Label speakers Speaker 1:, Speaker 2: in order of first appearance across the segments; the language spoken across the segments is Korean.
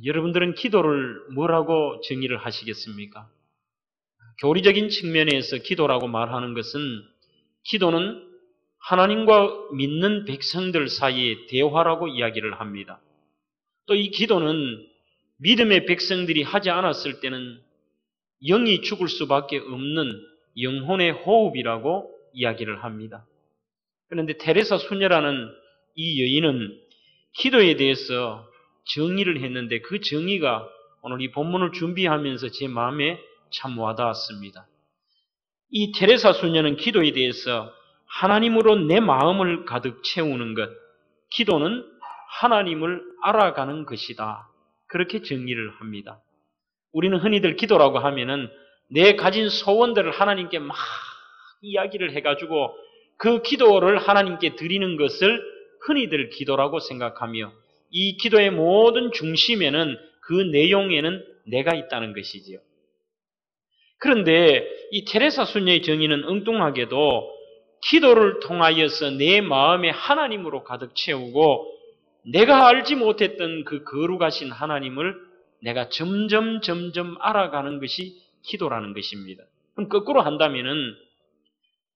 Speaker 1: 여러분들은 기도를 뭐라고 정의를 하시겠습니까? 교리적인 측면에서 기도라고 말하는 것은 기도는 하나님과 믿는 백성들 사이의 대화라고 이야기를 합니다. 또 이 기도는 믿음의 백성들이 하지 않았을 때는 영이 죽을 수밖에 없는 영혼의 호흡이라고 이야기를 합니다. 그런데 테레사 수녀라는 이 여인은 기도에 대해서 정의를 했는데 그 정의가 오늘 이 본문을 준비하면서 제 마음에 참 와닿았습니다. 이 테레사 수녀는 기도에 대해서 하나님으로 내 마음을 가득 채우는 것, 기도는 하나님을 알아가는 것이다. 그렇게 정의를 합니다. 우리는 흔히들 기도라고 하면은 내 가진 소원들을 하나님께 막 이야기를 해가지고 그 기도를 하나님께 드리는 것을 흔히들 기도라고 생각하며 이 기도의 모든 중심에는 그 내용에는 내가 있다는 것이지요. 그런데 이 테레사 수녀의 정의는 엉뚱하게도 기도를 통하여서 내 마음에 하나님으로 가득 채우고 내가 알지 못했던 그 거룩하신 하나님을 내가 점점 알아가는 것이 기도라는 것입니다. 그럼 거꾸로 한다면은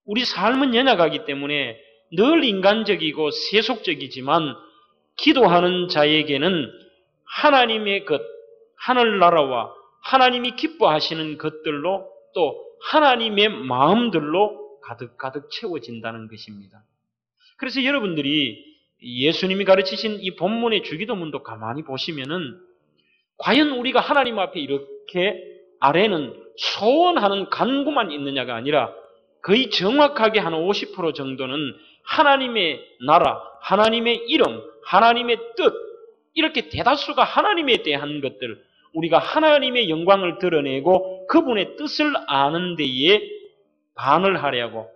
Speaker 1: 우리 삶은 연약하기 때문에 늘 인간적이고 세속적이지만 기도하는 자에게는 하나님의 것, 하늘나라와 하나님이 기뻐하시는 것들로 또 하나님의 마음들로 가득 채워진다는 것입니다. 그래서 여러분들이 예수님이 가르치신 이 본문의 주기도문도 가만히 보시면은 과연 우리가 하나님 앞에 이렇게 아래는 소원하는 간구만 있느냐가 아니라 거의 정확하게 한 50% 정도는 하나님의 나라, 하나님의 이름, 하나님의 뜻 이렇게 대다수가 하나님에 대한 것들 우리가 하나님의 영광을 드러내고 그분의 뜻을 아는 데에 반을 하려고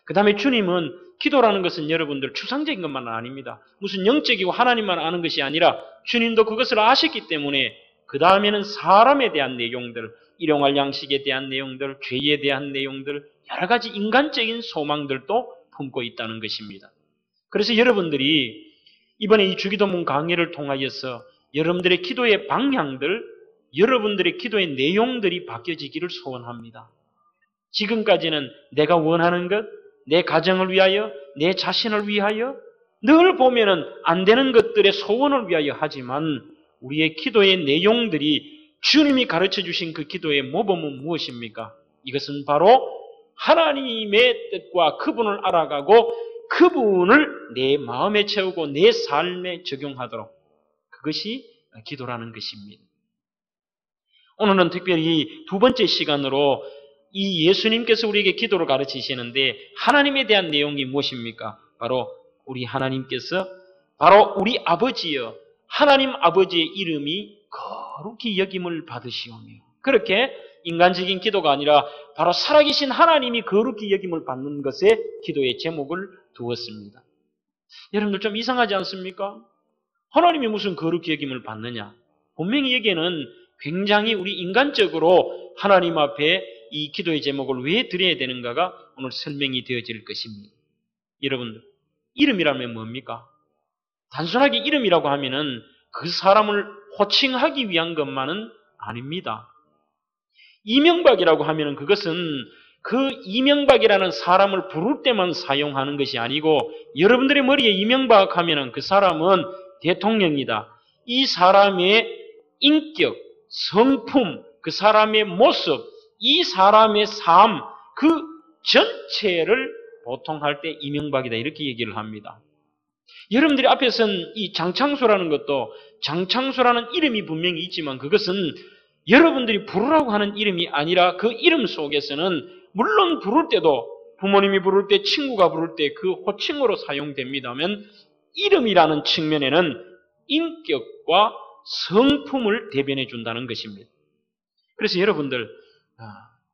Speaker 1: 그 다음에 주님은 기도라는 것은 여러분들 추상적인 것만은 아닙니다. 무슨 영적이고 하나님만 아는 것이 아니라 주님도 그것을 아셨기 때문에 그 다음에는 사람에 대한 내용들, 일용할 양식에 대한 내용들, 죄에 대한 내용들, 여러 가지 인간적인 소망들도 품고 있다는 것입니다. 그래서 여러분들이 이번에 이 주기도문 강의를 통하여서 여러분들의 기도의 방향들, 여러분들의 기도의 내용들이 바뀌어지기를 소원합니다. 지금까지는 내가 원하는 것, 내 가정을 위하여, 내 자신을 위하여 늘 보면은 안 되는 것들의 소원을 위하여 하지만 우리의 기도의 내용들이 주님이 가르쳐 주신 그 기도의 모범은 무엇입니까? 이것은 바로 하나님의 뜻과 그분을 알아가고 그분을 내 마음에 채우고 내 삶에 적용하도록 그것이 기도라는 것입니다. 오늘은 특별히 두 번째 시간으로 이 예수님께서 우리에게 기도를 가르치시는데 하나님에 대한 내용이 무엇입니까? 바로 우리 하나님께서 바로 우리 아버지여 하나님 아버지의 이름이 거룩히 여김을 받으시오며 그렇게 인간적인 기도가 아니라 바로 살아계신 하나님이 거룩히 여김을 받는 것에 기도의 제목을 두었습니다. 여러분들 좀 이상하지 않습니까? 하나님이 무슨 거룩히 여김을 받느냐? 분명히 여기에는 굉장히 우리 인간적으로 하나님 앞에 이 기도의 제목을 왜 드려야 되는가가 오늘 설명이 되어질 것입니다. 여러분들, 이름이라면 뭡니까? 단순하게 이름이라고 하면은 그 사람을 호칭하기 위한 것만은 아닙니다. 이명박이라고 하면은 그것은 그 이명박이라는 사람을 부를 때만 사용하는 것이 아니고 여러분들의 머리에 이명박 하면은 그 사람은 대통령이다. 이 사람의 인격, 성품, 그 사람의 모습, 이 사람의 삶, 그 전체를 보통 할 때 이명박이다 이렇게 얘기를 합니다. 여러분들이 앞에서는 이 장창수라는 것도 장창수라는 이름이 분명히 있지만 그것은 여러분들이 부르라고 하는 이름이 아니라 그 이름 속에서는 물론 부를 때도 부모님이 부를 때 친구가 부를 때 그 호칭으로 사용됩니다만 이름이라는 측면에는 인격과 성품을 대변해 준다는 것입니다. 그래서 여러분들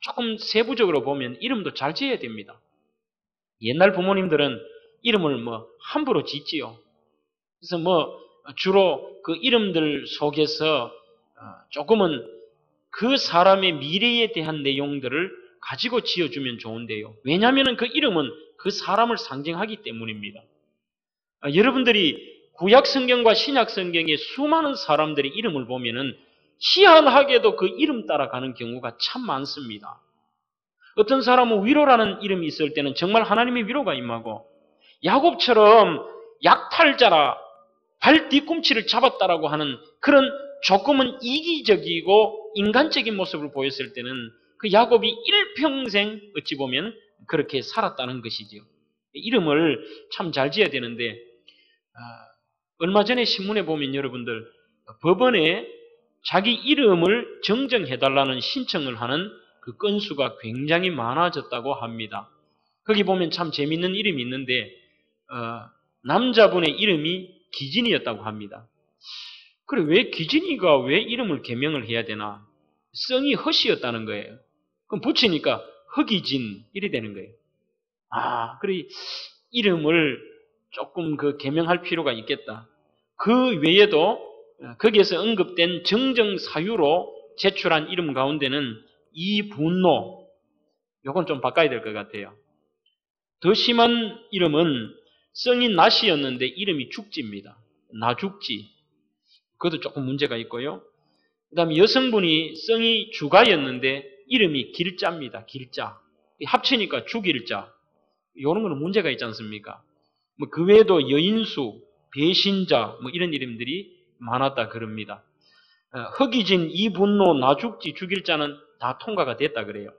Speaker 1: 조금 세부적으로 보면 이름도 잘 지어야 됩니다. 옛날 부모님들은 이름을 함부로 짓지요. 그래서 주로 그 이름들 속에서 조금은 그 사람의 미래에 대한 내용들을 가지고 지어주면 좋은데요. 왜냐하면 그 이름은 그 사람을 상징하기 때문입니다. 여러분들이 구약 성경과 신약 성경의 수많은 사람들의 이름을 보면은 희한하게도 그 이름 따라가는 경우가 참 많습니다. 어떤 사람은 위로라는 이름이 있을 때는 정말 하나님의 위로가 임하고, 야곱처럼 약탈자라 발 뒤꿈치를 잡았다라고 하는 그런 조금은 이기적이고 인간적인 모습을 보였을 때는 그 야곱이 일평생 어찌 보면 그렇게 살았다는 것이죠. 이름을 참 잘 지어야 되는데, 얼마 전에 신문에 보면 여러분들 법원에 자기 이름을 정정해달라는 신청을 하는 그 건수가 굉장히 많아졌다고 합니다. 거기 보면 참 재밌는 이름이 있는데 남자분의 이름이 기진이였다고 합니다. 그래, 왜 기진이가 왜 이름을 개명을 해야 되나? 성이 허씨였다는 거예요. 그럼 붙이니까 허기진 이래 되는 거예요. 그래, 이름을 조금 개명할 필요가 있겠다. 그 외에도 거기에서 언급된 정정 사유로 제출한 이름 가운데는 이분노, 요건 좀 바꿔야 될 것 같아요. 더 심한 이름은 성이 나시였는데 이름이 죽지입니다. 나죽지. 그것도 조금 문제가 있고요. 그 다음에 여성분이 성이 주가였는데 이름이 길자입니다. 길자. 합치니까 죽일자. 이런 거는 문제가 있지 않습니까? 그 외에도 여인수, 배신자, 이런 이름들이 많았다 그럽니다. 허기진, 이분노, 나죽지, 죽일자는 다 통과가 됐다 그래요.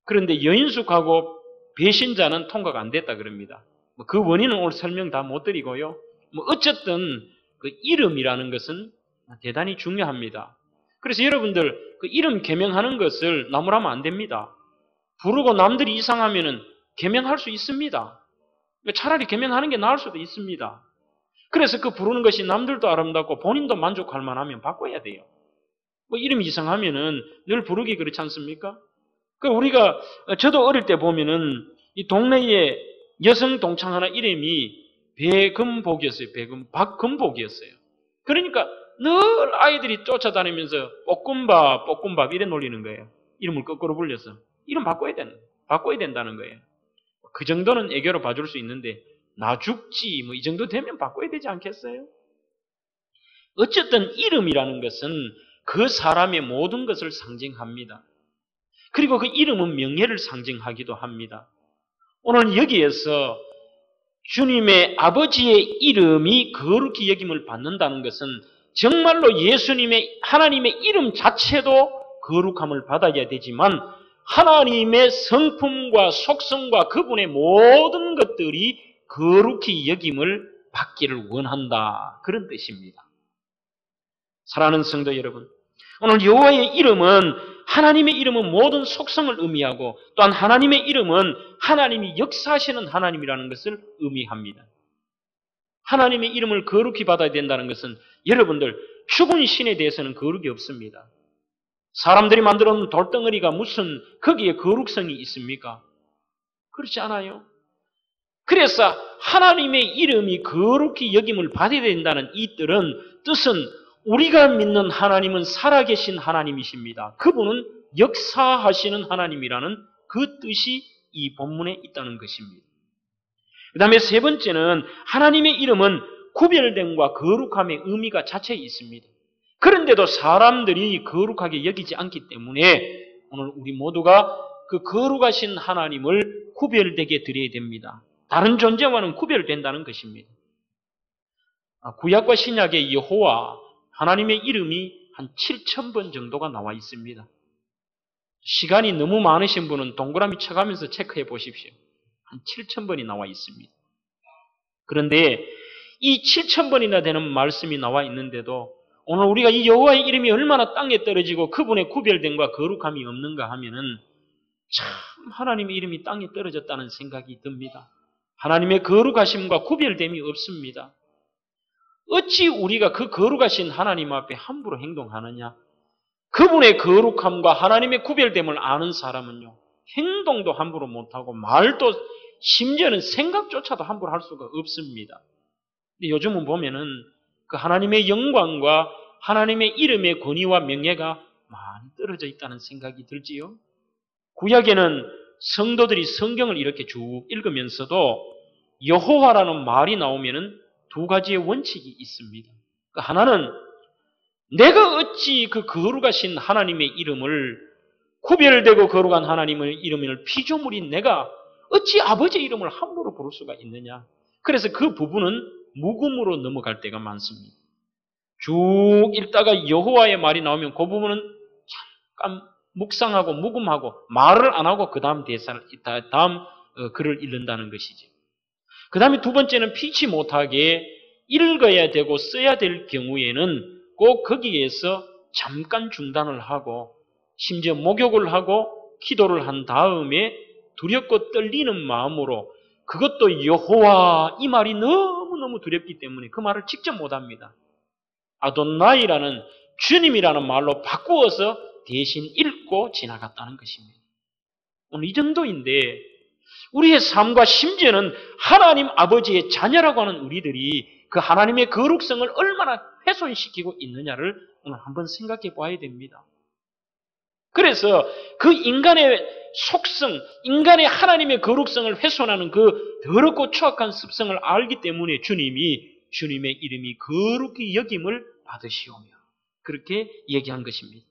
Speaker 1: 그런데 여인숙하고 배신자는 통과가 안 됐다 그럽니다. 그 원인은 오늘 설명 다 못 드리고요. 어쨌든 그 이름이라는 것은 대단히 중요합니다. 그래서 여러분들 그 이름 개명하는 것을 나무라면 안 됩니다. 부르고 남들이 이상하면은 개명할 수 있습니다. 차라리 개명하는 게 나을 수도 있습니다. 그래서 그 부르는 것이 남들도 아름답고 본인도 만족할 만하면 바꿔야 돼요. 이름이 이상하면은 늘 부르기 그렇지 않습니까? 우리가 저도 어릴 때 보면은 이 동네에 여성 동창 하나 이름이 배금복이었어요. 박금복이었어요. 그러니까 늘 아이들이 쫓아다니면서 볶음밥 이래 놀리는 거예요. 이름을 거꾸로 불려서. 이름 바꿔야 된다는 거예요. 그 정도는 애교로 봐줄 수 있는데 나죽지 이 정도 되면 바꿔야 되지 않겠어요? 어쨌든 이름이라는 것은 그 사람의 모든 것을 상징합니다. 그리고 그 이름은 명예를 상징하기도 합니다. 오늘 여기에서 주님의 아버지의 이름이 거룩히 여김을 받는다는 것은 정말로 예수님의 하나님의 이름 자체도 거룩함을 받아야 되지만 하나님의 성품과 속성과 그분의 모든 것들이 거룩히 여김을 받기를 원한다. 그런 뜻입니다. 사랑하는 성도 여러분, 오늘 여호와의 이름은 하나님의 이름은 모든 속성을 의미하고 또한 하나님의 이름은 하나님이 역사하시는 하나님이라는 것을 의미합니다. 하나님의 이름을 거룩히 받아야 된다는 것은 여러분들 죽은 신에 대해서는 거룩이 없습니다. 사람들이 만들어 놓은 돌덩어리가 무슨 거기에 거룩성이 있습니까? 그렇지 않아요. 그래서 하나님의 이름이 거룩히 여김을 받아야 된다는 이 뜻은 우리가 믿는 하나님은 살아계신 하나님이십니다. 그분은 역사하시는 하나님이라는 그 뜻이 이 본문에 있다는 것입니다. 그 다음에 세 번째는 하나님의 이름은 구별됨과 거룩함의 의미가 자체에 있습니다. 그런데도 사람들이 거룩하게 여기지 않기 때문에 오늘 우리 모두가 그 거룩하신 하나님을 구별되게 드려야 됩니다. 다른 존재와는 구별된다는 것입니다. 구약과 신약의 여호와 하나님의 이름이 한 7,000번 정도가 나와 있습니다. 시간이 너무 많으신 분은 동그라미 쳐가면서 체크해 보십시오. 한 7,000번이 나와 있습니다. 그런데 이 7,000번이나 되는 말씀이 나와 있는데도 오늘 우리가 이 여호와의 이름이 얼마나 땅에 떨어지고 그분의 구별됨과 거룩함이 없는가 하면은 참 하나님의 이름이 땅에 떨어졌다는 생각이 듭니다. 하나님의 거룩하심과 구별됨이 없습니다. 어찌 우리가 그 거룩하신 하나님 앞에 함부로 행동하느냐? 그분의 거룩함과 하나님의 구별됨을 아는 사람은요, 행동도 함부로 못하고 말도 심지어는 생각조차도 함부로 할 수가 없습니다. 근데 요즘은 보면은 그 하나님의 영광과 하나님의 이름의 권위와 명예가 많이 떨어져 있다는 생각이 들지요. 구약에는 성도들이 성경을 이렇게 쭉 읽으면서도 여호와라는 말이 나오면은 두 가지의 원칙이 있습니다. 하나는 내가 어찌 그 거룩하신 하나님의 이름을, 구별되고 거룩한 하나님의 이름을 피조물인 내가 어찌 아버지의 이름을 함부로 부를 수가 있느냐. 그래서 그 부분은 묵음으로 넘어갈 때가 많습니다. 쭉 읽다가 여호와의 말이 나오면 그 부분은 잠깐 묵상하고 묵음하고 말을 안 하고 그 다음 글을 읽는다는 것이죠. 그 다음에 두 번째는 피치 못하게 읽어야 되고 써야 될 경우에는 꼭 거기에서 잠깐 중단을 하고 심지어 목욕을 하고 기도를 한 다음에 두렵고 떨리는 마음으로, 그것도 여호와 이 말이 너무너무 두렵기 때문에 그 말을 직접 못합니다. 아돈나이라는 주님이라는 말로 바꾸어서 대신 읽고 지나갔다는 것입니다. 오늘 이 정도인데 우리의 삶과 심지어는 하나님 아버지의 자녀라고 하는 우리들이 그 하나님의 거룩성을 얼마나 훼손시키고 있느냐를 오늘 한번 생각해 봐야 됩니다. 그래서 그 인간의 속성, 인간의 하나님의 거룩성을 훼손하는 그 더럽고 추악한 습성을 알기 때문에 주님의 이름이 거룩히 여김을 받으시오며 그렇게 얘기한 것입니다.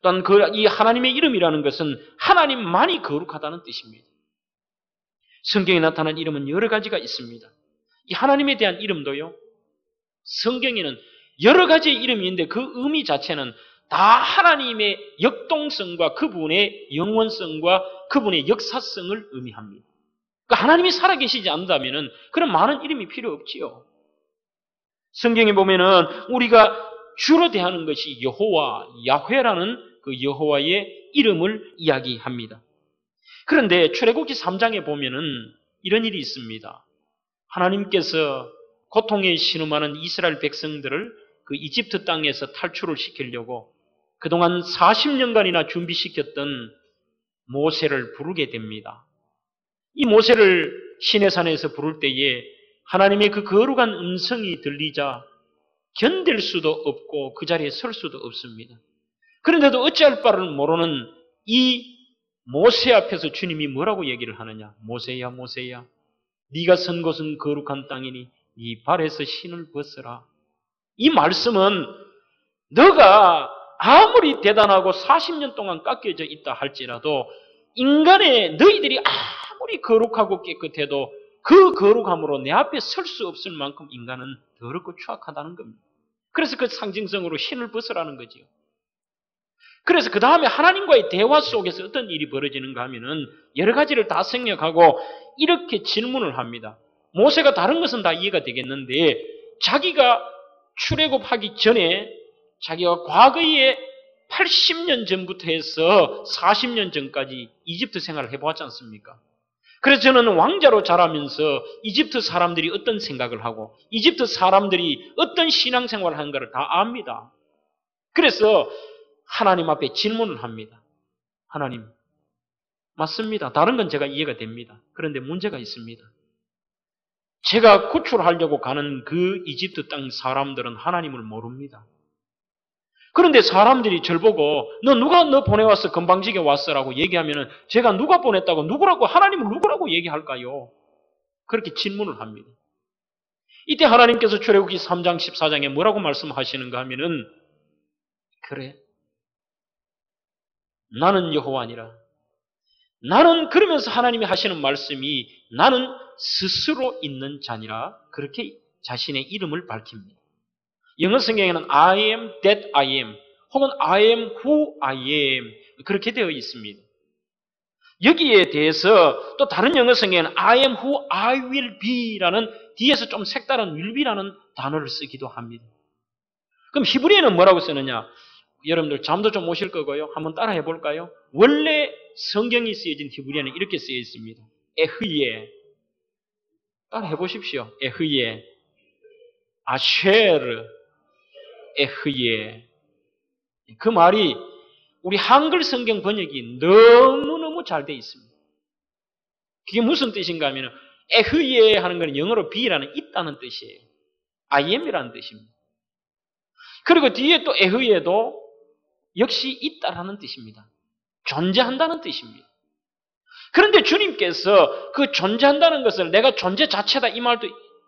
Speaker 1: 또한 이 하나님의 이름이라는 것은 하나님만이 거룩하다는 뜻입니다. 성경에 나타난 이름은 여러 가지가 있습니다. 이 하나님에 대한 이름도요, 성경에는 여러 가지의 이름이 있는데 그 의미 자체는 다 하나님의 역동성과 그분의 영원성과 그분의 역사성을 의미합니다. 그러니까 하나님이 살아계시지 않는다면 그런 많은 이름이 필요 없지요. 성경에 보면은 우리가 주로 대하는 것이 여호와, 야훼라는 그 여호와의 이름을 이야기합니다. 그런데 출애굽기 3장에 보면은 이런 일이 있습니다. 하나님께서 고통에 신음하는 이스라엘 백성들을 그 이집트 땅에서 탈출을 시키려고 그동안 40년간이나 준비시켰던 모세를 부르게 됩니다. 이 모세를 시내산에서 부를 때에 하나님의 그 거룩한 음성이 들리자 견딜 수도 없고 그 자리에 설 수도 없습니다. 그런데도 어찌할 바를 모르는 이 모세 앞에서 주님이 뭐라고 얘기를 하느냐. 모세야 모세야, 네가 선 곳은 거룩한 땅이니 네 발에서 신을 벗어라. 이 말씀은 너가 아무리 대단하고 40년 동안 깎여져 있다 할지라도 인간의 너희들이 아무리 거룩하고 깨끗해도 그 거룩함으로 내 앞에 설 수 없을 만큼 인간은 더럽고 추악하다는 겁니다. 그래서 그 상징성으로 신을 벗으라는 거지요. 그래서 그 다음에 하나님과의 대화 속에서 어떤 일이 벌어지는가 하면은 여러 가지를 다 생략하고 이렇게 질문을 합니다. 모세가 다른 것은 다 이해가 되겠는데 자기가 출애굽하기 전에 자기가 과거에 80년 전부터 해서 40년 전까지 이집트 생활을 해보았지 않습니까? 그래서 저는 왕자로 자라면서 이집트 사람들이 어떤 생각을 하고 이집트 사람들이 어떤 신앙생활을 하는가를 다 압니다. 그래서 하나님 앞에 질문을 합니다. 하나님, 맞습니다. 다른 건 제가 이해가 됩니다. 그런데 문제가 있습니다. 제가 구출하려고 가는 그 이집트 땅 사람들은 하나님을 모릅니다. 그런데 사람들이 절 보고 누가 너 보내왔어? 건방지게 왔어라고 얘기하면은 제가 누가 보냈다고 누구라고 하나님을 누구라고 얘기할까요? 그렇게 질문을 합니다. 이때 하나님께서 출애굽기 3장 14장에 뭐라고 말씀하시는가 하면은 그래, 나는 여호와니라. 나는 그러면서 하나님이 하시는 말씀이 나는 스스로 있는 자니라. 그렇게 자신의 이름을 밝힙니다. 영어 성경에는 I am that I am 혹은 I am who I am 그렇게 되어 있습니다. 여기에 대해서 또 다른 영어 성경에는 I am who I will be라는 뒤에서 좀 색다른 will be라는 단어를 쓰기도 합니다. 그럼 히브리어는 뭐라고 쓰느냐? 여러분들 잠도 좀 오실 거고요. 한번 따라해 볼까요? 원래 성경이 쓰여진 히브리어는 이렇게 쓰여 있습니다. 에흐예. 따라해 보십시오. 에흐예. 아쉐르. 에흐예. 그 말이 우리 한글 성경 번역이 너무너무 잘 되어 있습니다. 그게 무슨 뜻인가 하면 에흐예 하는 것은 영어로 be라는 있다는 뜻이에요. I am이라는 뜻입니다. 그리고 뒤에 또 에흐예도 역시 있다라는 뜻입니다. 존재한다는 뜻입니다. 그런데 주님께서 그 존재한다는 것을 내가 존재 자체다 이 말도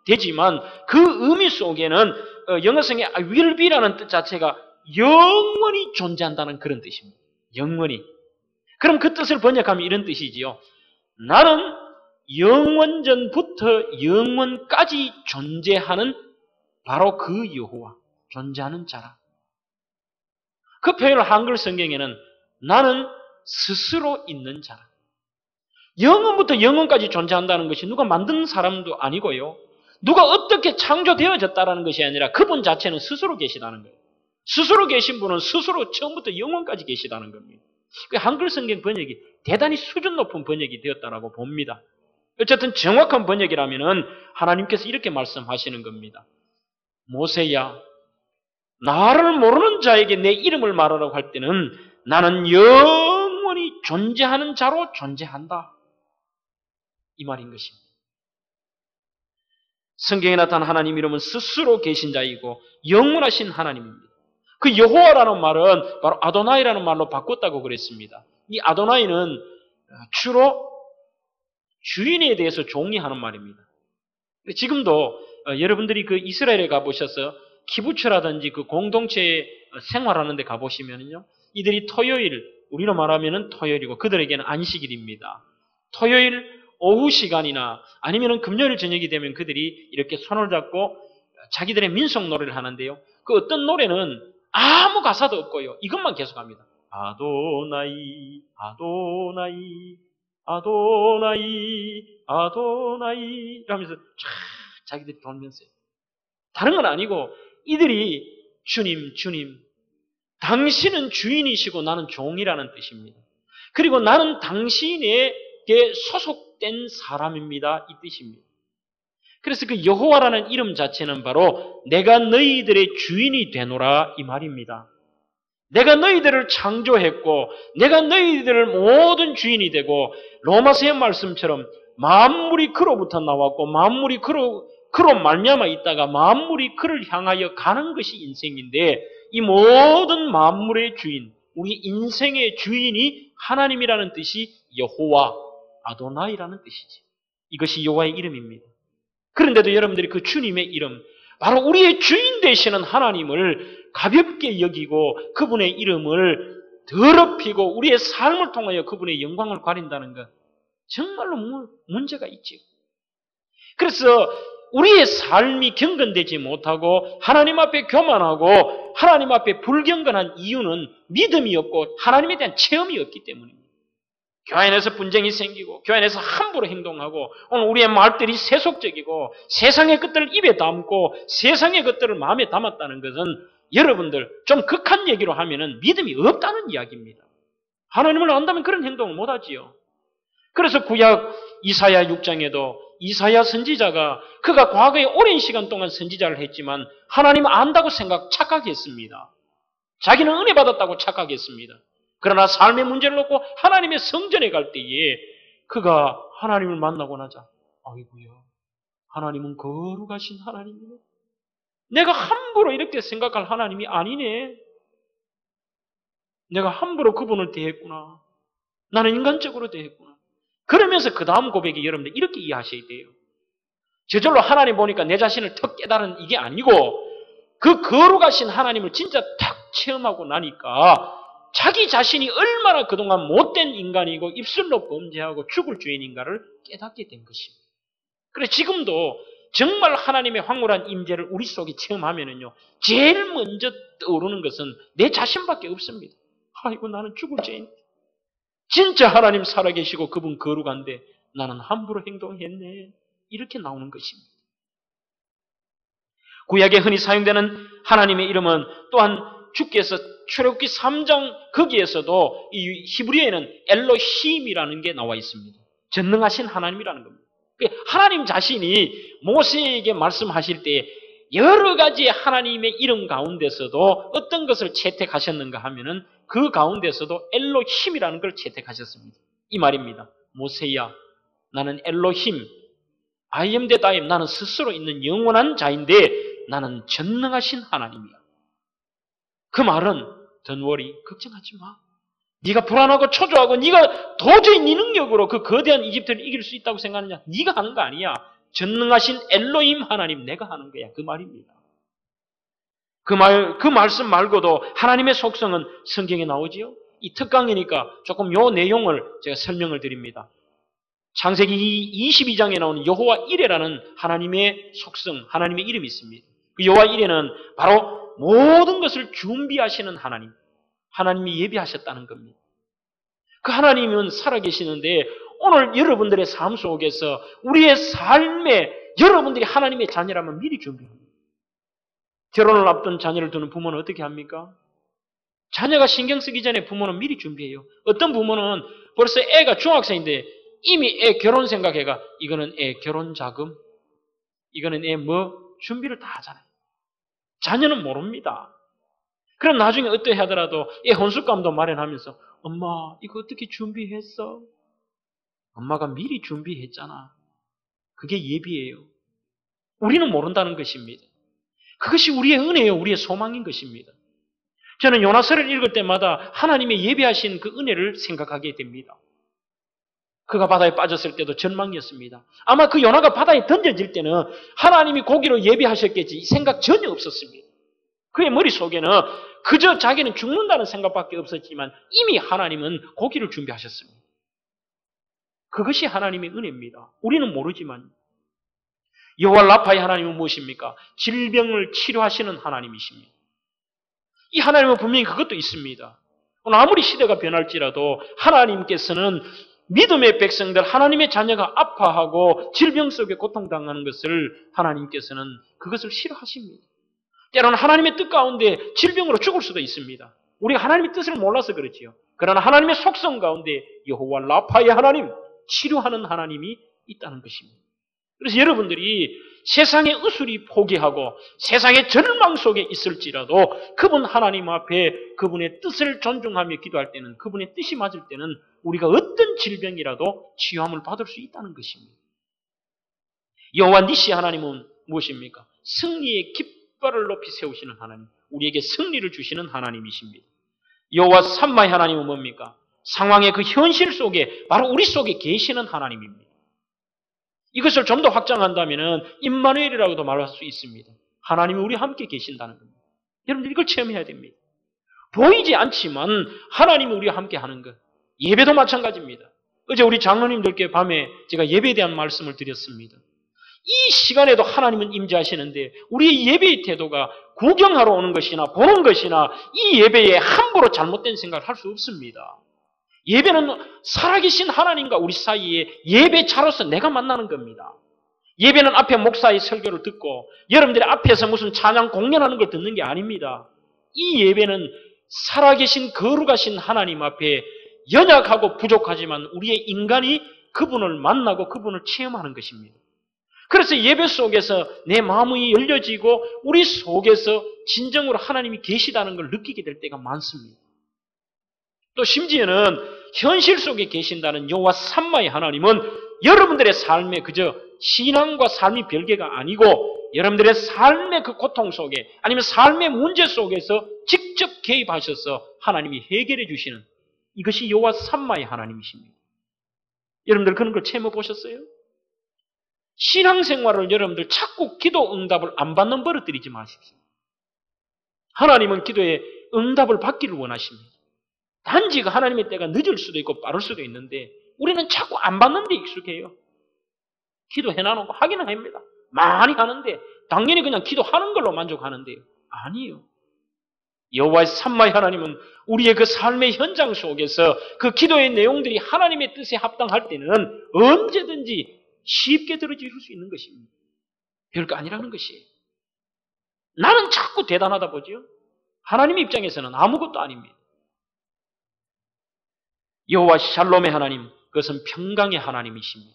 Speaker 1: 되지만 그 의미 속에는 영어성의 will be라는 뜻 자체가 영원히 존재한다는 그런 뜻입니다. 영원히. 그럼 그 뜻을 번역하면 이런 뜻이지요. 나는 영원 전부터 영원까지 존재하는 바로 그 여호와, 존재하는 자라. 그 표현을 한글 성경에는 나는 스스로 있는 자라. 영원부터 영원까지 존재한다는 것이 누가 만든 사람도 아니고요. 누가 어떻게 창조되어졌다는 것이 아니라 그분 자체는 스스로 계시다는 거예요. 스스로 계신 분은 스스로 처음부터 영원까지 계시다는 겁니다. 한글 성경 번역이 대단히 수준 높은 번역이 되었다라고 봅니다. 어쨌든 정확한 번역이라면은 하나님께서 이렇게 말씀하시는 겁니다. 모세야, 나를 모르는 자에게 내 이름을 말하라고 할 때는 나는 영원히 존재하는 자로 존재한다. 이 말인 것입니다. 성경에 나타난 하나님 이름은 스스로 계신 자이고 영원하신 하나님입니다. 그 여호와라는 말은 바로 아도나이라는 말로 바꿨다고 그랬습니다. 이 아도나이는 주로 주인에 대해서 종이하는 말입니다. 지금도 여러분들이 그 이스라엘에 가보셔서 키부츠라든지 그 공동체에 생활하는 데 가보시면요. 이들이 토요일, 우리로 말하면 토요일이고 그들에게는 안식일입니다. 토요일 오후 시간이나 아니면 금요일 저녁이 되면 그들이 이렇게 손을 잡고 자기들의 민속 노래를 하는데요. 그 어떤 노래는 아무 가사도 없고요. 이것만 계속합니다. 아도나이, 아도나이, 아도나이, 아도나이 이러면서 자기들이 돌면서요. 다른 건 아니고 이들이 주님, 주님, 당신은 주인이시고 나는 종이라는 뜻입니다. 그리고 나는 당신에게 소속된 사람입니다. 이 뜻입니다. 그래서 그 여호와라는 이름 자체는 바로 내가 너희들의 주인이 되노라 이 말입니다. 내가 너희들을 창조했고 내가 너희들을 모든 주인이 되고 로마서의 말씀처럼 만물이 그로부터 나왔고 만물이 그로 말미암아 있다가 만물이 그를 향하여 가는 것이 인생인데 이 모든 만물의 주인, 우리 인생의 주인이 하나님이라는 뜻이 여호와, 아도나이라는 뜻이지. 이것이 여호와의 이름입니다. 그런데도 여러분들이 그 주님의 이름, 바로 우리의 주인 되시는 하나님을 가볍게 여기고 그분의 이름을 더럽히고 우리의 삶을 통하여 그분의 영광을 가린다는 것, 정말로 문제가 있지요. 그래서 우리의 삶이 경건되지 못하고 하나님 앞에 교만하고 하나님 앞에 불경건한 이유는 믿음이 없고 하나님에 대한 체험이 없기 때문입니다. 교회 안에서 분쟁이 생기고 교회 안에서 함부로 행동하고 오늘 우리의 말들이 세속적이고 세상의 것들을 입에 담고 세상의 것들을 마음에 담았다는 것은 여러분들 좀 극한 얘기로 하면은 믿음이 없다는 이야기입니다. 하나님을 안다면 그런 행동을 못하지요. 그래서 구약 이사야 6장에도 이사야 선지자가 그가 과거에 오랜 시간 동안 선지자를 했지만 하나님 안다고 착각했습니다. 자기는 은혜 받았다고 착각했습니다. 그러나 삶의 문제를 놓고 하나님의 성전에 갈 때에 그가 하나님을 만나고 나자 아이고야, 하나님은 거룩하신 하나님이네. 내가 함부로 이렇게 생각할 하나님이 아니네. 내가 함부로 그분을 대했구나. 나는 인간적으로 대했구나. 그러면서 그 다음 고백이 여러분들 이렇게 이해하셔야 돼요. 저절로 하나님 보니까 내 자신을 턱 깨달은 이게 아니고 그 거룩하신 하나님을 진짜 탁 체험하고 나니까 자기 자신이 얼마나 그동안 못된 인간이고 입술로 범죄하고 죽을 죄인인가를 깨닫게 된 것입니다. 그래서 지금도 정말 하나님의 황홀한 임재를 우리 속에 체험하면은요, 제일 먼저 떠오르는 것은 내 자신밖에 없습니다. 아이고, 나는 죽을 죄인. 진짜 하나님 살아계시고 그분 거룩한데 나는 함부로 행동했네. 이렇게 나오는 것입니다. 구약에 흔히 사용되는 하나님의 이름은 또한 주께서 출애굽기 3장 거기에서도 이 히브리어에는 엘로힘이라는 게 나와 있습니다. 전능하신 하나님이라는 겁니다. 하나님 자신이 모세에게 말씀하실 때 여러 가지 하나님의 이름 가운데서도 어떤 것을 채택하셨는가 하면은 그 가운데서도 엘로힘이라는 걸 채택하셨습니다. 이 말입니다. 모세야, 나는 엘로힘, I am that I am, 나는 스스로 있는 영원한 자인데 나는 전능하신 하나님이야. 그 말은 Don't worry, 걱정하지 마. 네가 불안하고 초조하고 네가 도저히 네 능력으로 그 거대한 이집트를 이길 수 있다고 생각하느냐? 네가 하는 거 아니야. 전능하신 엘로힘 하나님 내가 하는 거야. 그 말입니다. 그 말씀 말고도 하나님의 속성은 성경에 나오지요. 이 특강이니까 조금 요 내용을 제가 설명을 드립니다. 창세기 22장에 나오는 여호와 이레라는 하나님의 속성, 하나님의 이름이 있습니다. 그 여호와 이레는 바로 모든 것을 준비하시는 하나님, 하나님이 예비하셨다는 겁니다. 그 하나님은 살아계시는데 오늘 여러분들의 삶 속에서 우리의 삶에 여러분들이 하나님의 자녀라면 미리 준비합니다. 결혼을 앞둔 자녀를 두는 부모는 어떻게 합니까? 자녀가 신경 쓰기 전에 부모는 미리 준비해요. 어떤 부모는 벌써 애가 중학생인데 이미 애 결혼 생각해가 이거는 애 결혼 자금, 이거는 애 준비를 다 하잖아요. 자녀는 모릅니다. 그럼 나중에 어떻게 하더라도 애 혼숙감도 마련하면서 엄마 이거 어떻게 준비했어? 엄마가 미리 준비했잖아. 그게 예비예요. 우리는 모른다는 것입니다. 그것이 우리의 은혜예요. 우리의 소망인 것입니다. 저는 요나서를 읽을 때마다 하나님의 예비하신 그 은혜를 생각하게 됩니다. 그가 바다에 빠졌을 때도 전망이었습니다. 아마 그 요나가 바다에 던져질 때는 하나님이 고기로 예비하셨겠지 생각 전혀 없었습니다. 그의 머릿속에는 그저 자기는 죽는다는 생각밖에 없었지만 이미 하나님은 고기를 준비하셨습니다. 그것이 하나님의 은혜입니다. 우리는 모르지만 여호와 라파의 하나님은 무엇입니까? 질병을 치료하시는 하나님이십니다. 이 하나님은 분명히 그것도 있습니다. 오늘 아무리 시대가 변할지라도 하나님께서는 믿음의 백성들, 하나님의 자녀가 아파하고 질병 속에 고통당하는 것을 하나님께서는 그것을 싫어하십니다. 때로는 하나님의 뜻 가운데 질병으로 죽을 수도 있습니다. 우리가 하나님의 뜻을 몰라서 그렇지요. 그러나 하나님의 속성 가운데 여호와 라파의 하나님, 치료하는 하나님이 있다는 것입니다. 그래서 여러분들이 세상의 의술이 포기하고 세상의 절망 속에 있을지라도 그분 하나님 앞에 그분의 뜻을 존중하며 기도할 때는 그분의 뜻이 맞을 때는 우리가 어떤 질병이라도 치유함을 받을 수 있다는 것입니다. 여호와 니시 하나님은 무엇입니까? 승리의 깃발을 높이 세우시는 하나님, 우리에게 승리를 주시는 하나님이십니다. 여호와 삼마의 하나님은 뭡니까? 상황의 그 현실 속에 바로 우리 속에 계시는 하나님입니다. 이것을 좀 더 확장한다면 임마누엘이라고도 말할 수 있습니다. 하나님이 우리 함께 계신다는 겁니다. 여러분들 이걸 체험해야 됩니다. 보이지 않지만 하나님이 우리와 함께 하는 것. 예배도 마찬가지입니다. 어제 우리 장로님들께 밤에 제가 예배에 대한 말씀을 드렸습니다. 이 시간에도 하나님은 임재하시는데 우리의 예배의 태도가 구경하러 오는 것이나 보는 것이나 이 예배에 함부로 잘못된 생각을 할 수 없습니다. 예배는 살아계신 하나님과 우리 사이에 예배자로서 내가 만나는 겁니다. 예배는 앞에 목사의 설교를 듣고 여러분들이 앞에서 무슨 찬양 공연하는 걸 듣는 게 아닙니다. 이 예배는 살아계신 거룩하신 하나님 앞에 연약하고 부족하지만 우리의 인간이 그분을 만나고 그분을 체험하는 것입니다. 그래서 예배 속에서 내 마음이 열려지고 우리 속에서 진정으로 하나님이 계시다는 걸 느끼게 될 때가 많습니다. 또 심지어는 현실 속에 계신다는 여호와 삼마의 하나님은 여러분들의 삶에 그저 신앙과 삶이 별개가 아니고 여러분들의 삶의 그 고통 속에 아니면 삶의 문제 속에서 직접 개입하셔서 하나님이 해결해 주시는 이것이 여호와 삼마의 하나님이십니다. 여러분들 그런 걸 체험해 보셨어요? 신앙생활을 여러분들 자꾸 기도 응답을 안 받는 버릇 들이지 마십시오. 하나님은 기도에 응답을 받기를 원하십니다. 단지 그 하나님의 때가 늦을 수도 있고 빠를 수도 있는데 우리는 자꾸 안 받는 데 익숙해요. 기도해놔놓고 하기는 합니다. 많이 하는데 당연히 그냥 기도하는 걸로 만족하는데요. 아니에요. 여호와의 삼마의 하나님은 우리의 그 삶의 현장 속에서 그 기도의 내용들이 하나님의 뜻에 합당할 때는 언제든지 쉽게 들어질 수 있는 것입니다. 별거 아니라는 것이에요. 나는 자꾸 대단하다 보죠. 하나님 입장에서는 아무것도 아닙니다. 여호와 샬롬의 하나님, 그것은 평강의 하나님이십니다.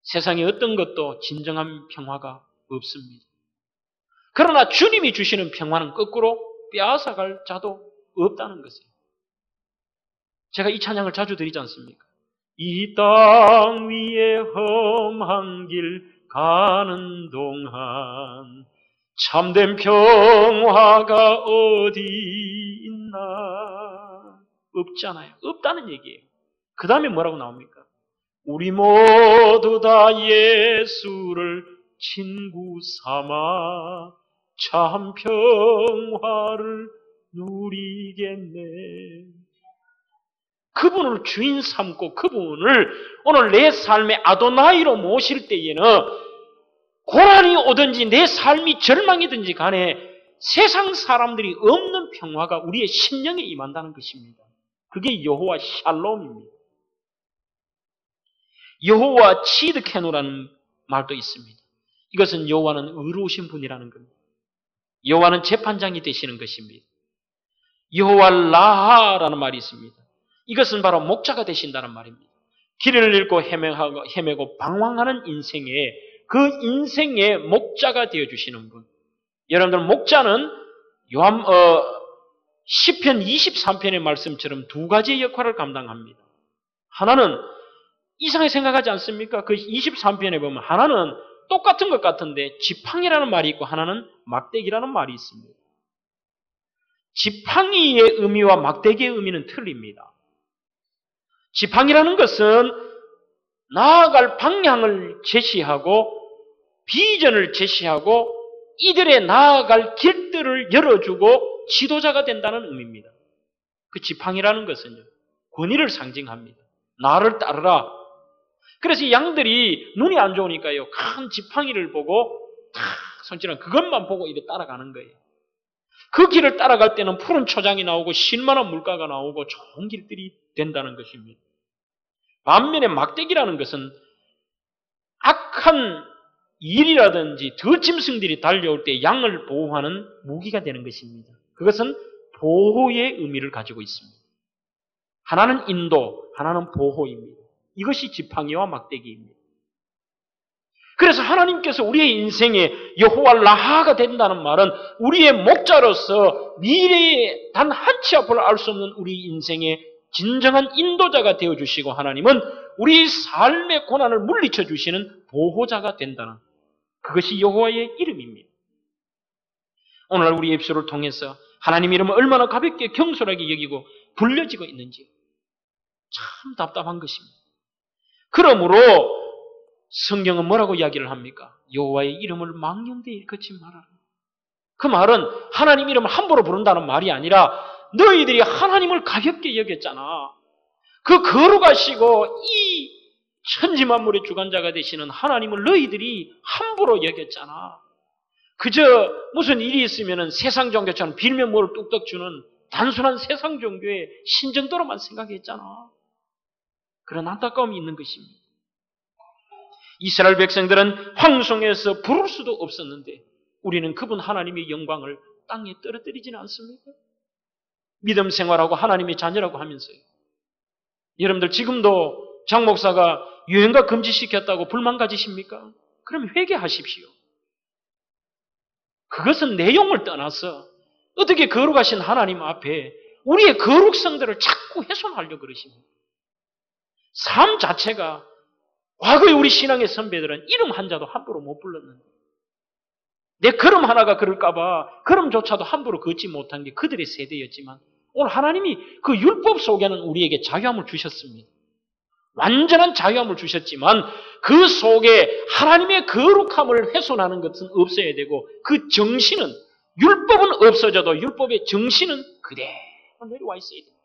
Speaker 1: 세상에 어떤 것도 진정한 평화가 없습니다. 그러나 주님이 주시는 평화는 거꾸로 빼앗아갈 자도 없다는 것이에요. 제가 이 찬양을 자주 드리지 않습니까? 이 땅 위에 험한 길 가는 동안 참된 평화가 어디 있나? 없잖아요. 없다는 얘기예요. 그 다음에 뭐라고 나옵니까? 우리 모두 다 예수를 친구 삼아 참 평화를 누리겠네. 그분을 주인 삼고 그분을 오늘 내 삶의 아도나이로 모실 때에는 고난이 오든지 내 삶이 절망이든지 간에 세상 사람들이 없는 평화가 우리의 심령에 임한다는 것입니다. 그게 여호와 샬롬입니다. 여호와 치드케노라는 말도 있습니다. 이것은 여호와는 의로우신 분이라는 겁니다. 여호와는 재판장이 되시는 것입니다. 여호와 라하라는 말이 있습니다. 이것은 바로 목자가 되신다는 말입니다. 길을 잃고 헤매고 방황하는 인생에 그 인생의 목자가 되어주시는 분. 여러분들 목자는 시편 23편의 말씀처럼 두 가지의 역할을 감당합니다. 하나는 이상하게 생각하지 않습니까? 그 23편에 보면 하나는 똑같은 것 같은데 지팡이라는 말이 있고 하나는 막대기라는 말이 있습니다. 지팡이의 의미와 막대기의 의미는 틀립니다. 지팡이라는 것은 나아갈 방향을 제시하고 비전을 제시하고 이들의 나아갈 길들을 열어주고 지도자가 된다는 의미입니다. 그 지팡이라는 것은요, 권위를 상징합니다. 나를 따르라. 그래서 양들이 눈이 안 좋으니까요, 큰 지팡이를 보고 탁 손질한 그것만 보고 이렇게 따라가는 거예요. 그 길을 따라갈 때는 푸른 초장이 나오고 신만한 물가가 나오고 좋은 길들이 된다는 것입니다. 반면에 막대기라는 것은 악한 일이라든지 덧짐승들이 달려올 때 양을 보호하는 무기가 되는 것입니다. 그것은 보호의 의미를 가지고 있습니다. 하나는 인도, 하나는 보호입니다. 이것이 지팡이와 막대기입니다. 그래서 하나님께서 우리의 인생에 여호와 라하가 된다는 말은 우리의 목자로서 미래에 단 한 치 앞을 알 수 없는 우리 인생의 진정한 인도자가 되어주시고 하나님은 우리 삶의 고난을 물리쳐 주시는 보호자가 된다는 그것이 여호와의 이름입니다. 오늘 우리 에피소드를 통해서 하나님 이름을 얼마나 가볍게 경솔하게 여기고 불려지고 있는지 참 답답한 것입니다. 그러므로 성경은 뭐라고 이야기를 합니까? 여호와의 이름을 망령되이 일컫지 말아라. 그 말은 하나님 이름을 함부로 부른다는 말이 아니라 너희들이 하나님을 가볍게 여겼잖아. 그 거룩하시고 이 천지만물의 주관자가 되시는 하나님을 너희들이 함부로 여겼잖아. 그저 무슨 일이 있으면 세상 종교처럼 빌면 뭐를 뚝딱 주는 단순한 세상 종교의 신정도로만 생각했잖아. 그런 안타까움이 있는 것입니다. 이스라엘 백성들은 황송해서 부를 수도 없었는데 우리는 그분 하나님의 영광을 땅에 떨어뜨리지는 않습니까? 믿음 생활하고 하나님의 자녀라고 하면서요. 여러분들 지금도 장 목사가 유행가 금지시켰다고 불만 가지십니까? 그럼 회개하십시오. 그것은 내용을 떠나서 어떻게 거룩하신 하나님 앞에 우리의 거룩성들을 자꾸 훼손하려고 그러십니까? 삶 자체가 과거에 우리 신앙의 선배들은 이름 한자도 함부로 못 불렀는데 내 걸음 하나가 그럴까봐 걸음조차도 함부로 걷지 못한 게 그들의 세대였지만 오늘 하나님이 그 율법 속에는 우리에게 자유함을 주셨습니다. 완전한 자유함을 주셨지만 그 속에 하나님의 거룩함을 훼손하는 것은 없어야 되고 그 정신은 율법은 없어져도 율법의 정신은 그대로 내려와 있어야 됩니다.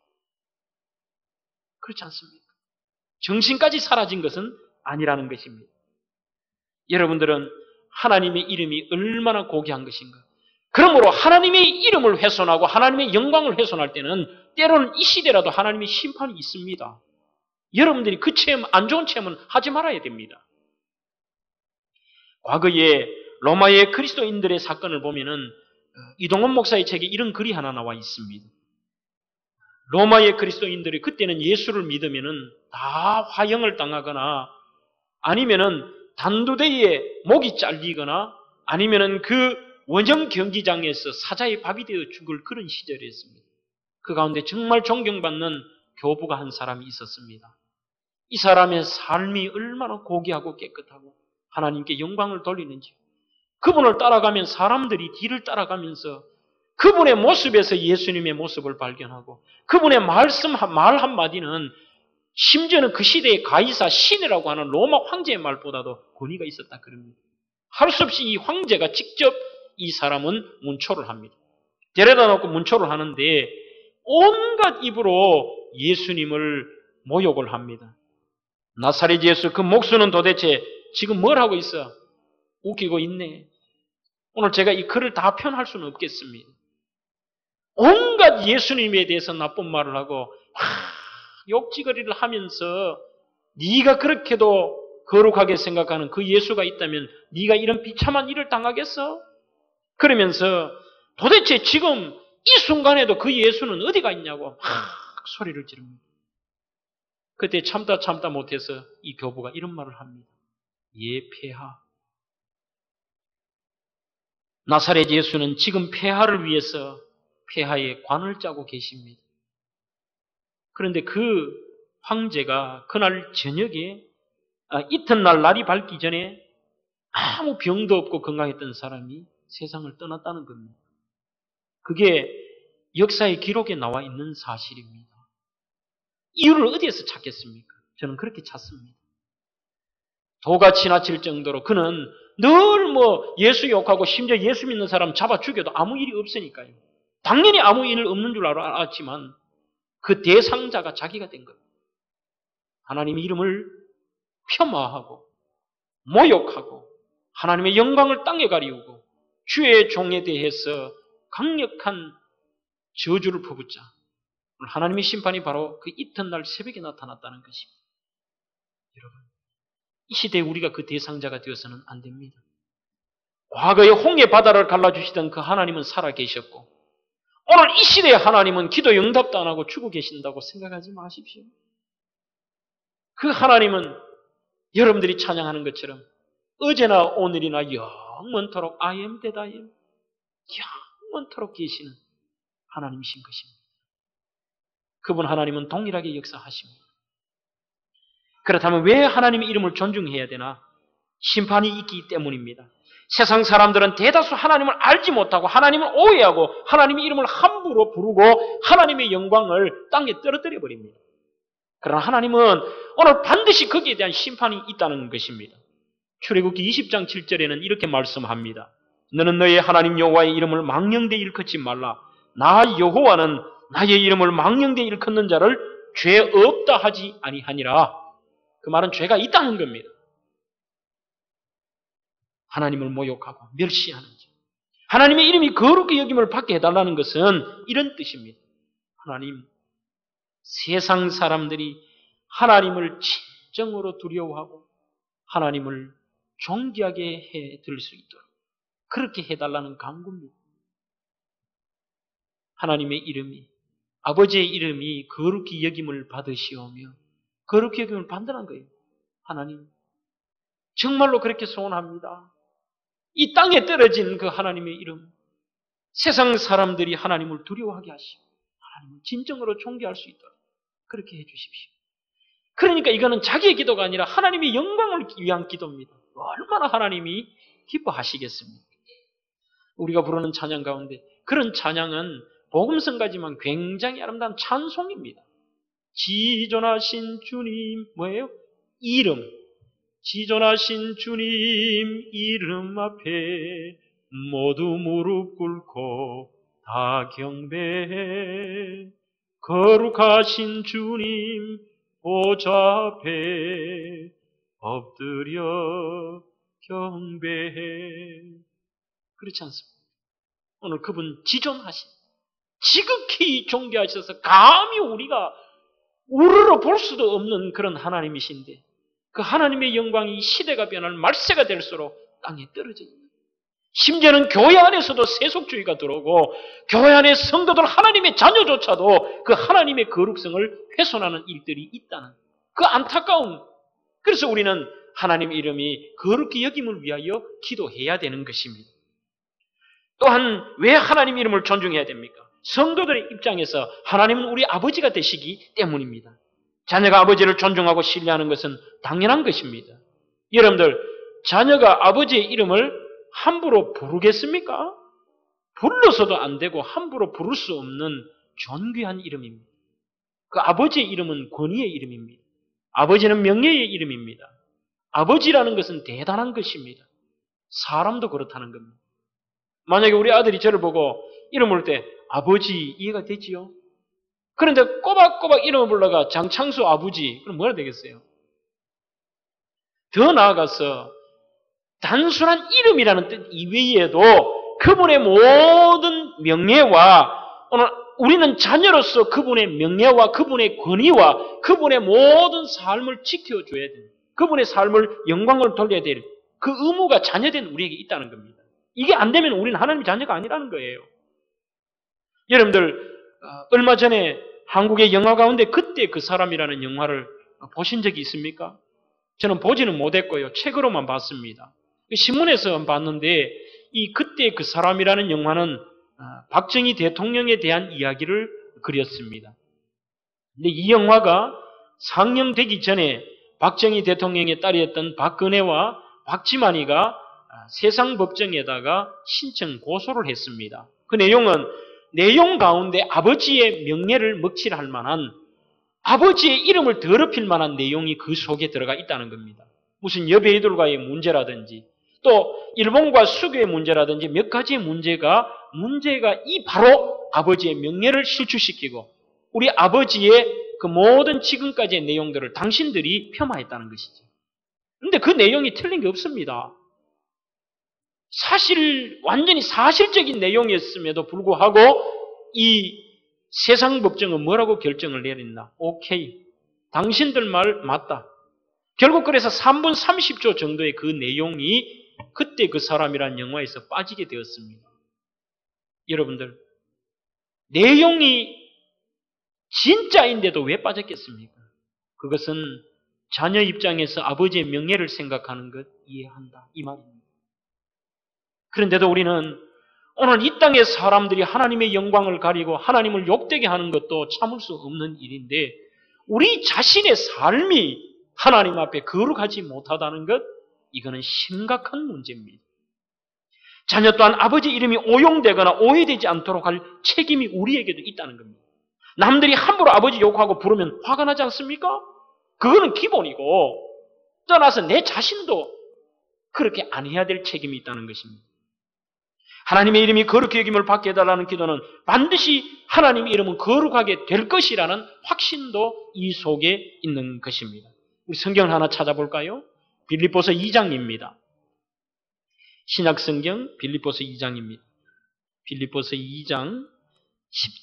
Speaker 1: 그렇지 않습니까? 정신까지 사라진 것은 아니라는 것입니다. 여러분들은 하나님의 이름이 얼마나 고귀한 것인가. 그러므로 하나님의 이름을 훼손하고 하나님의 영광을 훼손할 때는 때로는 이 시대라도 하나님의 심판이 있습니다. 여러분들이 그 체험, 안 좋은 체험은 하지 말아야 됩니다. 과거에 로마의 그리스도인들의 사건을 보면은 이동원 목사의 책에 이런 글이 하나 나와 있습니다. 로마의 그리스도인들이 그때는 예수를 믿으면은 다 화형을 당하거나 아니면은 단두대에 목이 잘리거나 아니면은 그 원형 경기장에서 사자의 밥이 되어 죽을 그런 시절이었습니다. 그 가운데 정말 존경받는 교부가 한 사람이 있었습니다. 이 사람의 삶이 얼마나 고귀하고 깨끗하고 하나님께 영광을 돌리는지 그분을 따라가면 사람들이 뒤를 따라가면서 그분의 모습에서 예수님의 모습을 발견하고 그분의 말 한마디는 심지어는 그 시대의 가이사 신이라고 하는 로마 황제의 말보다도 권위가 있었다 그럽니다. 할 수 없이 이 황제가 직접 이 사람은 문초를 합니다. 데려다 놓고 문초를 하는데 온갖 입으로 예수님을 모욕을 합니다. 나사렛 예수 그 목수는 도대체 지금 뭘 하고 있어? 웃기고 있네. 오늘 제가 이 글을 다 표현할 수는 없겠습니다. 온갖 예수님에 대해서 나쁜 말을 하고 욕지거리를 하면서 네가 그렇게도 거룩하게 생각하는 그 예수가 있다면 네가 이런 비참한 일을 당하겠어? 그러면서 도대체 지금 이 순간에도 그 예수는 어디가 있냐고 막 소리를 지릅니다. 그때 참다 못해서 이 교부가 이런 말을 합니다. 예, 폐하. 나사렛 예수는 지금 폐하를 위해서 폐하에 관을 짜고 계십니다. 그런데 그 황제가 그날 저녁에 이튿날 날이 밝기 전에 아무 병도 없고 건강했던 사람이 세상을 떠났다는 겁니다. 그게 역사의 기록에 나와 있는 사실입니다. 이유를 어디에서 찾겠습니까? 저는 그렇게 찾습니다. 도가 지나칠 정도로 그는 늘 예수 욕하고 심지어 예수 믿는 사람 잡아 죽여도 아무 일이 없으니까요. 당연히 아무 일 없는 줄 알았지만 그 대상자가 자기가 된 거예요. 하나님의 이름을 폄하하고 모욕하고 하나님의 영광을 땅에 가리우고 주의 종에 대해서 강력한 저주를 퍼붓자 하나님의 심판이 바로 그 이튿날 새벽에 나타났다는 것입니다. 여러분, 이 시대에 우리가 그 대상자가 되어서는 안 됩니다. 과거에 홍해 바다를 갈라주시던 그 하나님은 살아계셨고 오늘 이 시대의 하나님은 기도 응답도 안 하고 죽어 계신다고 생각하지 마십시오. 그 하나님은 여러분들이 찬양하는 것처럼 어제나 오늘이나 영원토록 I am that I am 영원토록 계시는 하나님이신 것입니다. 그분 하나님은 동일하게 역사하십니다. 그렇다면 왜 하나님의 이름을 존중해야 되나? 심판이 있기 때문입니다. 세상 사람들은 대다수 하나님을 알지 못하고 하나님을 오해하고 하나님의 이름을 함부로 부르고 하나님의 영광을 땅에 떨어뜨려 버립니다. 그러나 하나님은 오늘 반드시 거기에 대한 심판이 있다는 것입니다. 출애굽기 20장 7절에는 이렇게 말씀합니다. 너는 너의 하나님 여호와의 이름을 망령되이 일컫지 말라. 나 여호와는 나의 이름을 망령되이 일컫는 자를 죄 없다 하지 아니하니라. 그 말은 죄가 있다는 겁니다. 하나님을 모욕하고 멸시하는 자. 하나님의 이름이 거룩히 여김을 받게 해달라는 것은 이런 뜻입니다. 하나님, 세상 사람들이 하나님을 진정으로 두려워하고 하나님을 존귀하게 해드릴 수 있도록 그렇게 해달라는 간구입니다. 하나님의 이름이, 아버지의 이름이 거룩히 여김을 받으시오며 거룩히 여김을 받는다는 거예요. 하나님, 정말로 그렇게 소원합니다. 이 땅에 떨어진 그 하나님의 이름, 세상 사람들이 하나님을 두려워하게 하시고 하나님을 진정으로 존귀할 수 있도록 그렇게 해주십시오. 그러니까 이거는 자기의 기도가 아니라 하나님의 영광을 위한 기도입니다. 얼마나 하나님이 기뻐하시겠습니까? 우리가 부르는 찬양 가운데 그런 찬양은 복음성가지만 굉장히 아름다운 찬송입니다. 지존하신 주님, 뭐예요? 이름. 지존하신 주님 이름 앞에 모두 무릎 꿇고 다 경배해. 거룩하신 주님 보좌 앞에 엎드려 경배해. 그렇지 않습니까? 오늘 그분 지존하신, 지극히 존귀하셔서 감히 우리가 우러러 볼 수도 없는 그런 하나님이신데 그 하나님의 영광이 시대가 변하는 말세가 될수록 땅에 떨어져 있는, 심지어는 교회 안에서도 세속주의가 들어오고 교회 안에 성도들 하나님의 자녀조차도 그 하나님의 거룩성을 훼손하는 일들이 있다는 그 안타까움. 그래서 우리는 하나님의 이름이 거룩히 여김을 위하여 기도해야 되는 것입니다. 또한 왜 하나님의 이름을 존중해야 됩니까? 성도들의 입장에서 하나님은 우리 아버지가 되시기 때문입니다. 자녀가 아버지를 존중하고 신뢰하는 것은 당연한 것입니다. 여러분들, 자녀가 아버지의 이름을 함부로 부르겠습니까? 불러서도 안 되고 함부로 부를 수 없는 존귀한 이름입니다. 그 아버지의 이름은 권위의 이름입니다. 아버지는 명예의 이름입니다. 아버지라는 것은 대단한 것입니다. 사람도 그렇다는 겁니다. 만약에 우리 아들이 저를 보고 이름 부를 때 아버지 이해가 되지요? 그런데 꼬박꼬박 이름을 불러가 장창수 아버지 그럼 뭐라 되겠어요? 더 나아가서 단순한 이름이라는 뜻 이외에도 그분의 모든 명예와 오늘 우리는 자녀로서 그분의 명예와 그분의 권위와 그분의 모든 삶을 지켜줘야 돼요. 그분의 삶을 영광을 돌려야 될 그 의무가 자녀된 우리에게 있다는 겁니다. 이게 안 되면 우리는 하나님의 자녀가 아니라는 거예요. 여러분들 얼마 전에 한국의 영화 가운데 그때 그 사람이라는 영화를 보신 적이 있습니까? 저는 보지는 못했고요. 책으로만 봤습니다. 신문에서 봤는데 이 그때 그 사람이라는 영화는 박정희 대통령에 대한 이야기를 그렸습니다. 근데 이 영화가 상영되기 전에 박정희 대통령의 딸이었던 박근혜와 박지만이가 세상법정에다가 신청 고소를 했습니다. 그 내용 가운데 아버지의 명예를 먹칠할 만한 아버지의 이름을 더럽힐 만한 내용이 그 속에 들어가 있다는 겁니다. 무슨 여배우들과의 문제라든지 또 일본과 수교의 문제라든지 몇 가지의 문제가 이 바로 아버지의 명예를 실추시키고 우리 아버지의 그 모든 지금까지의 내용들을 당신들이 폄하했다는 것이죠. 그런데 그 내용이 틀린 게 없습니다. 완전히 사실적인 내용이었음에도 불구하고 이 세상법정은 뭐라고 결정을 내렸나? 오케이. 당신들 말 맞다. 결국 그래서 3분 30초 정도의 그 내용이 그때 그 사람이라는 영화에서 빠지게 되었습니다. 여러분들, 내용이 진짜인데도 왜 빠졌겠습니까? 그것은 자녀 입장에서 아버지의 명예를 생각하는 것 이해한다. 이 말입니다. 그런데도 우리는 오늘 이 땅의 사람들이 하나님의 영광을 가리고 하나님을 욕되게 하는 것도 참을 수 없는 일인데 우리 자신의 삶이 하나님 앞에 거룩하지 못하다는 것 이거는 심각한 문제입니다. 자녀 또한 아버지 이름이 오용되거나 오해되지 않도록 할 책임이 우리에게도 있다는 겁니다. 남들이 함부로 아버지 욕하고 부르면 화가 나지 않습니까? 그거는 기본이고 떠나서 내 자신도 그렇게 안 해야 될 책임이 있다는 것입니다. 하나님의 이름이 거룩히 여김을 받게 해달라는 기도는 반드시 하나님의 이름은 거룩하게 될 것이라는 확신도 이 속에 있는 것입니다. 우리 성경을 하나 찾아볼까요? 빌립보서 2장입니다. 신약성경 빌립보서 2장입니다. 빌립보서 2장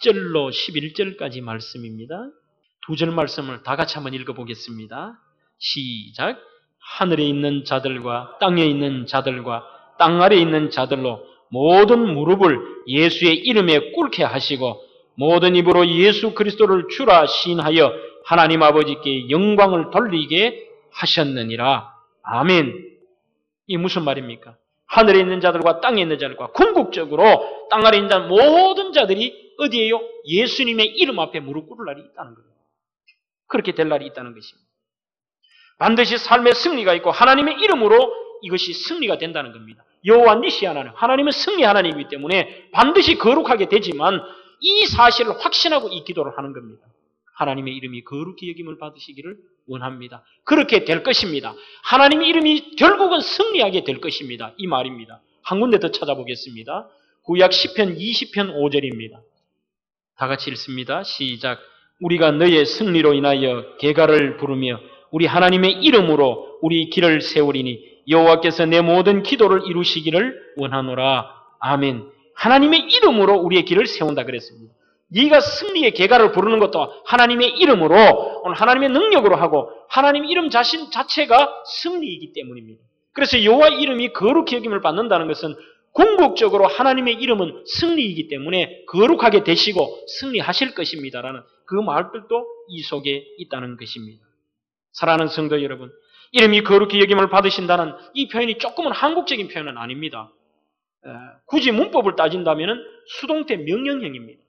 Speaker 1: 10절로 11절까지 말씀입니다. 두 절 말씀을 다 같이 한번 읽어보겠습니다. 시작. 하늘에 있는 자들과 땅에 있는 자들과 땅 아래에 있는 자들로 모든 무릎을 예수의 이름에 꿇게 하시고 모든 입으로 예수 그리스도를 주라 시인하여 하나님 아버지께 영광을 돌리게 하셨느니라. 아멘. 이 무슨 말입니까? 하늘에 있는 자들과 땅에 있는 자들과 궁극적으로 땅 아래에 있는 모든 자들이 어디에요? 예수님의 이름 앞에 무릎 꿇을 날이 있다는 거예요. 그렇게 될 날이 있다는 것입니다. 반드시 삶의 승리가 있고 하나님의 이름으로 이것이 승리가 된다는 겁니다. 여호와 니시 하나님, 하나님은 승리 하나님이기 때문에 반드시 거룩하게 되지만 이 사실을 확신하고 이 기도를 하는 겁니다. 하나님의 이름이 거룩히 여김을 받으시기를 원합니다. 그렇게 될 것입니다. 하나님의 이름이 결국은 승리하게 될 것입니다. 이 말입니다. 한 군데 더 찾아보겠습니다. 구약 10편 20편 5절입니다. 다 같이 읽습니다. 시작. 우리가 너의 승리로 인하여 계가를 부르며 우리 하나님의 이름으로 우리 길을 세우리니 여호와께서 내 모든 기도를 이루시기를 원하노라. 아멘. 하나님의 이름으로 우리의 길을 세운다 그랬습니다. 네가 승리의 계가를 부르는 것도 하나님의 이름으로 오늘 하나님의 능력으로 하고 하나님 이름 자신 자체가 승리이기 때문입니다. 그래서 여호와 이름이 거룩히 여김을 받는다는 것은 궁극적으로 하나님의 이름은 승리이기 때문에 거룩하게 되시고 승리하실 것입니다라는 그 말들도 이 속에 있다는 것입니다. 사랑하는 성도 여러분, 이름이 거룩히 여김을 받으신다는 이 표현이 조금은 한국적인 표현은 아닙니다. 굳이 문법을 따진다면 수동태 명령형입니다.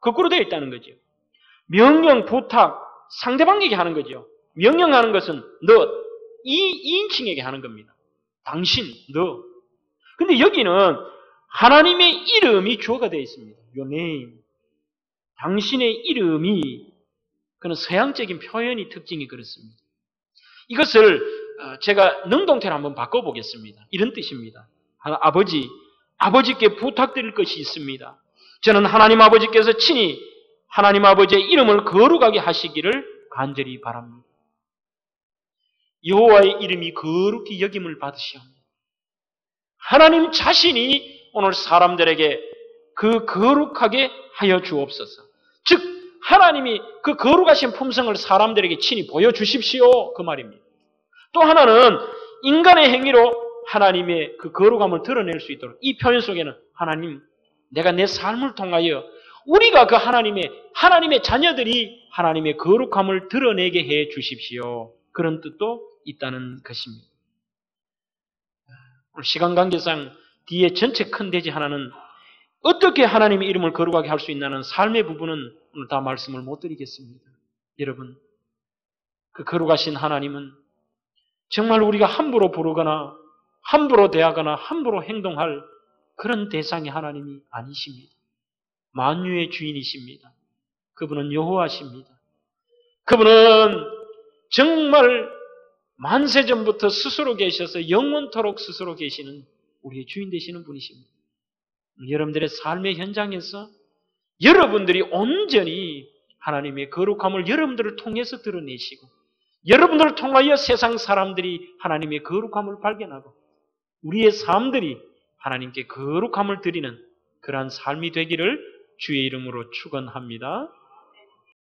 Speaker 1: 거꾸로 되어 있다는 거죠. 명령, 부탁, 상대방에게 하는 거죠. 명령하는 것은 너, 이 2인칭에게 하는 겁니다. 당신, 너. 근데 여기는 하나님의 이름이 주어가 되어 있습니다. Your name. 당신의 이름이, 그는 서양적인 표현이 특징이 그렇습니다. 이것을 제가 능동태로 한번 바꿔보겠습니다. 이런 뜻입니다. 아버지께 부탁드릴 것이 있습니다. 저는 하나님 아버지께서 친히 하나님 아버지의 이름을 거룩하게 하시기를 간절히 바랍니다. 여호와의 이름이 거룩히 여김을 받으시옵니다. 하나님 자신이 오늘 사람들에게 그 거룩하게 하여 주옵소서. 즉 하나님이 그 거룩하신 품성을 사람들에게 친히 보여주십시오. 그 말입니다. 또 하나는 인간의 행위로 하나님의 그 거룩함을 드러낼 수 있도록 이 표현 속에는 하나님, 내가 내 삶을 통하여 우리가 그 하나님의 자녀들이 하나님의 거룩함을 드러내게 해 주십시오. 그런 뜻도 있다는 것입니다. 오늘 시간 관계상 뒤에 전체 큰 대지 하나는 어떻게 하나님의 이름을 거룩하게 할 수 있나는 삶의 부분은 오늘 다 말씀을 못 드리겠습니다. 여러분, 그 거룩하신 하나님은 정말 우리가 함부로 부르거나 함부로 대하거나 함부로 행동할 그런 대상의 하나님이 아니십니다. 만유의 주인이십니다. 그분은 여호와십니다. 그분은 정말 만세전부터 스스로 계셔서 영원토록 스스로 계시는 우리의 주인 되시는 분이십니다. 여러분들의 삶의 현장에서 여러분들이 온전히 하나님의 거룩함을 여러분들을 통해서 드러내시고 여러분들을 통하여 세상 사람들이 하나님의 거룩함을 발견하고 우리의 삶들이 하나님께 거룩함을 드리는 그러한 삶이 되기를 주의 이름으로 축원합니다.